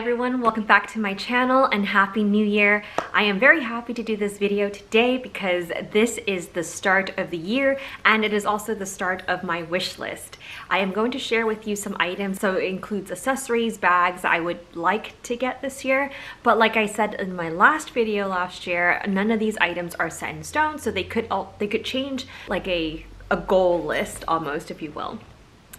everyone, welcome back to my channel and Happy New Year. I am very happy to do this video today because this is the start of the year and it is also the start of my wish list. I am going to share with you some items, so it includes accessories, bags I would like to get this year, but like I said in my last video last year, none of these items are set in stone, so they could change, like a goal list almost, if you will.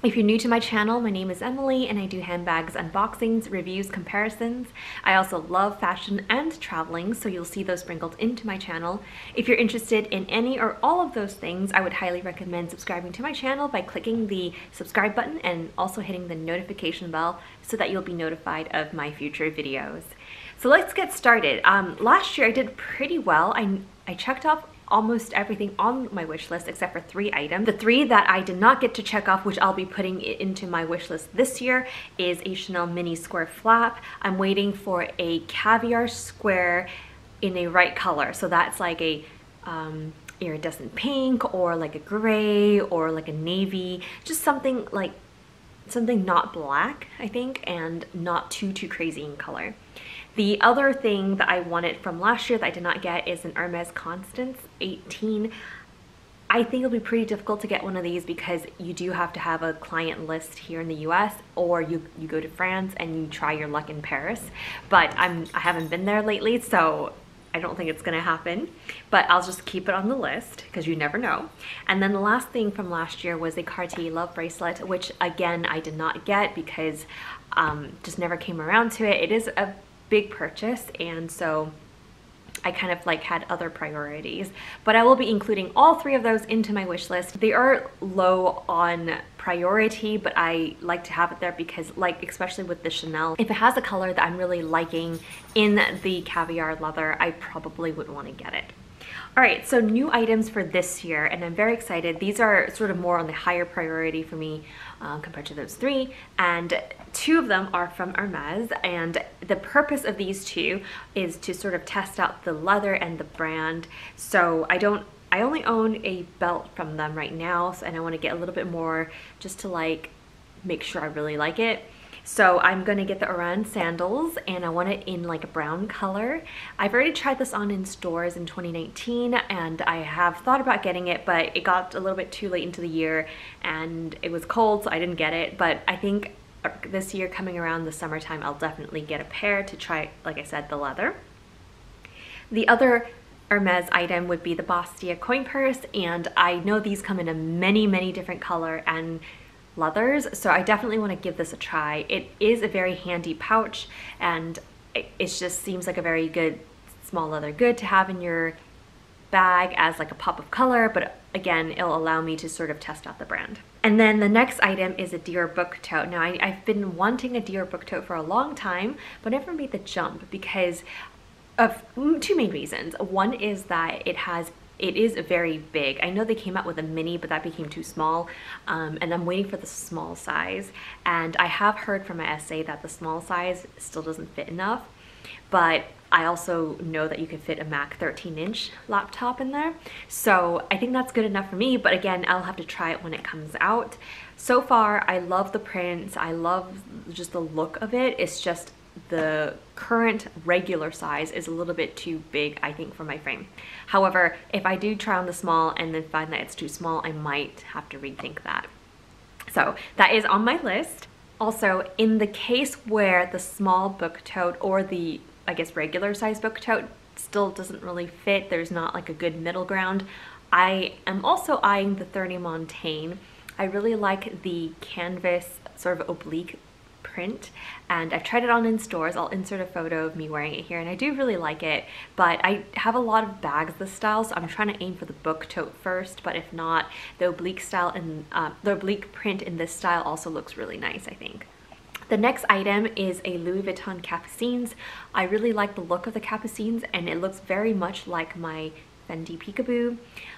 If you're new to my channel, my name is Emily and I do handbags unboxings, reviews, comparisons. I also love fashion and traveling, so you'll see those sprinkled into my channel. If you're interested in any or all of those things, I would highly recommend subscribing to my channel by clicking the subscribe button and also hitting the notification bell so that you'll be notified of my future videos. So let's get started. Last year I did pretty well. I checked off almost everything on my wish list except for 3 items. The 3 that I did not get to check off, which I'll be putting into my wish list this year, is a Chanel mini square flap. I'm waiting for a caviar square in a right color, so that's like a iridescent pink or like a gray or like a navy, just something not black, I think, and not too crazy in color. The other thing that I wanted from last year that I did not get is an Hermes Constance 18. I think it'll be pretty difficult to get one of these because you do have to have a client list here in the US, or you go to France and you try your luck in Paris. But I haven't been there lately, so I don't think it's gonna happen, but I'll just keep it on the list because you never know. And then the last thing from last year was a Cartier love bracelet, which again I did not get because just never came around to it. It is a big purchase, and so I kind of had other priorities, but I will be including all 3 of those into my wish list. They are low on priority, but I like to have it there because, especially with the Chanel, if it has a color that I'm really liking in the caviar leather, I probably would want to get it. All right, so new items for this year, and I'm very excited. These are sort of more on the higher priority for me compared to those 3, and 2 of them are from Hermes, and the purpose of these 2 is to sort of test out the leather and the brand. So I only own a belt from them right now, and I want to get a little bit more just to make sure I really like it. So I'm going to get the Oran sandals, and I want it in a brown color. I've already tried this on in stores in 2019, and I have thought about getting it, but it got a little bit too late into the year and it was cold, so I didn't get it. But I think this year, coming around the summertime, I'll definitely get a pair to try, like I said, the leather. The other Hermes item would be the Bastia coin purse, and I know these come in a many different color and leathers, so I definitely want to give this a try. It is a very handy pouch, and it just seems like a very good small leather good to have in your bag as a pop of color, but again, it'll allow me to sort of test out the brand. And then the next item is a Deerbrook tote. Now I've been wanting a Deerbrook tote for a long time, but never made the jump because of 2 main reasons. One is that it is very big. I know they came out with a mini, but that became too small, and I'm waiting for the small size. And I have heard from my SA that the small size still doesn't fit enough, but I also know that you can fit a Mac 13-inch laptop in there. So I think that's good enough for me, but again, I'll have to try it when it comes out. So far, I love the prints. I love just the look of it. It's just the current regular size is a little bit too big, I think, for my frame. However, if I do try on the small and then find that it's too small, I might have to rethink that. So that is on my list. Also, in the case where the small book tote or the, I guess, regular size book tote still doesn't really fit, there's not a good middle ground, I am also eyeing the 30 Montaigne. I really like the canvas sort of oblique print, and I've tried it on in stores. I'll insert a photo of me wearing it here, and I do really like it, but I have a lot of bags this style, so I'm trying to aim for the book tote first, but if not, the oblique style and the oblique print in this style also looks really nice, I think. The next item is a Louis Vuitton Capucines. I really like the look of the Capucines, and it looks very much like my Fendi Peekaboo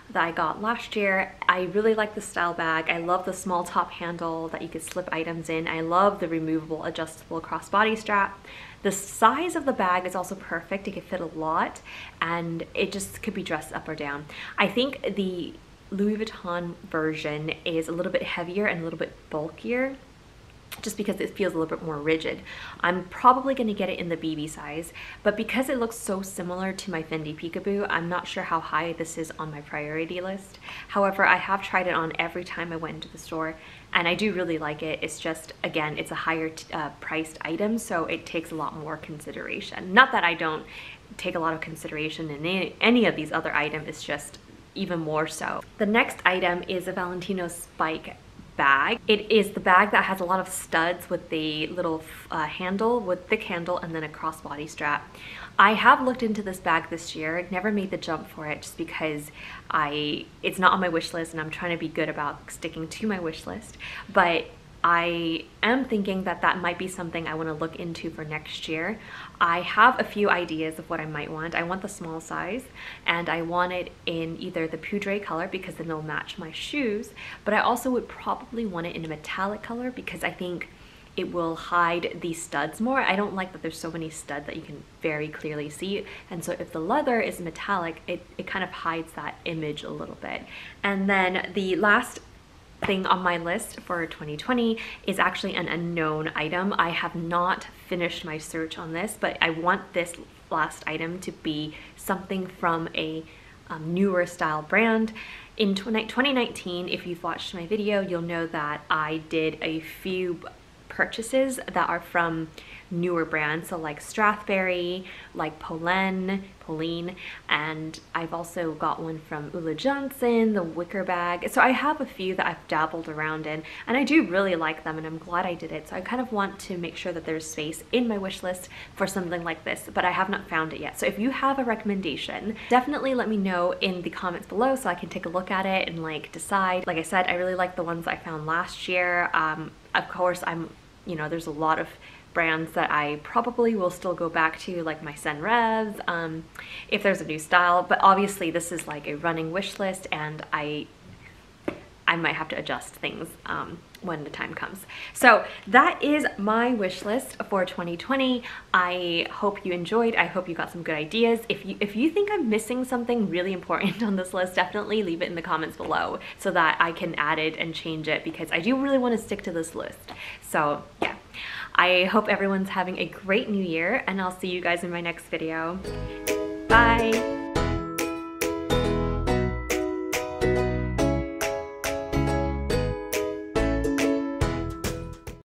that I got last year. I really like the style bag. I love the small top handle that you could slip items in. I love the removable adjustable crossbody strap. The size of the bag is also perfect. It could fit a lot, and it just could be dressed up or down. I think the Louis Vuitton version is a little bit heavier and a little bit bulkier. just because it feels a little bit more rigid. I'm probably going to get it in the BB size, but because it looks so similar to my Fendi Peekaboo, I'm not sure how high this is on my priority list. However, I have tried it on every time I went into the store, and I do really like it. It's just, again, it's a higher priced item, so it takes a lot more consideration. Not that I don't take a lot of consideration in any of these other items, it's just even more so. The next item is a Valentino Spike bag. It is the bag that has a lot of studs with the little handle, with thick handle, and then a crossbody strap. I have looked into this bag this year, never made the jump for it just because it's not on my wish list and I'm trying to be good about sticking to my wish list, but I am thinking that that might be something I want to look into for next year. I have a few ideas of what I might want. I want the small size, and I want it in either the poudre color because then it'll match my shoes, but I also would probably want it in a metallic color because I think it will hide these studs more. I don't like that there's so many studs that you can very clearly see, and so if the leather is metallic, it kind of hides that image a little bit. And then the last thing on my list for 2020 is actually an unknown item. I have not finished my search on this, but I want this last item to be something from a newer style brand. In 2019, if you've watched my video, you'll know that I did a few purchases that are from newer brands, so like Strathberry, like Pauline, and I've also got one from Ulla Johnson, the wicker bag. So I have a few that I've dabbled around in, and I do really like them, and I'm glad I did it. So I kind of want to make sure that there's space in my wish list for something like this, but I have not found it yet. So if you have a recommendation, definitely let me know in the comments below so I can take a look at it and like decide. Like I said, I really like the ones I found last year. Of course, there's a lot of brands that I probably will still go back to, like my Senrevs, if there's a new style, but obviously this is like a running wish list, and I might have to adjust things when the time comes. So that is my wish list for 2020. I hope you enjoyed. I hope you got some good ideas. If you think I'm missing something really important on this list, definitely leave it in the comments below so that I can add it and change it, because I do really want to stick to this list. So yeah, I hope everyone's having a great new year, and I'll see you guys in my next video. Bye!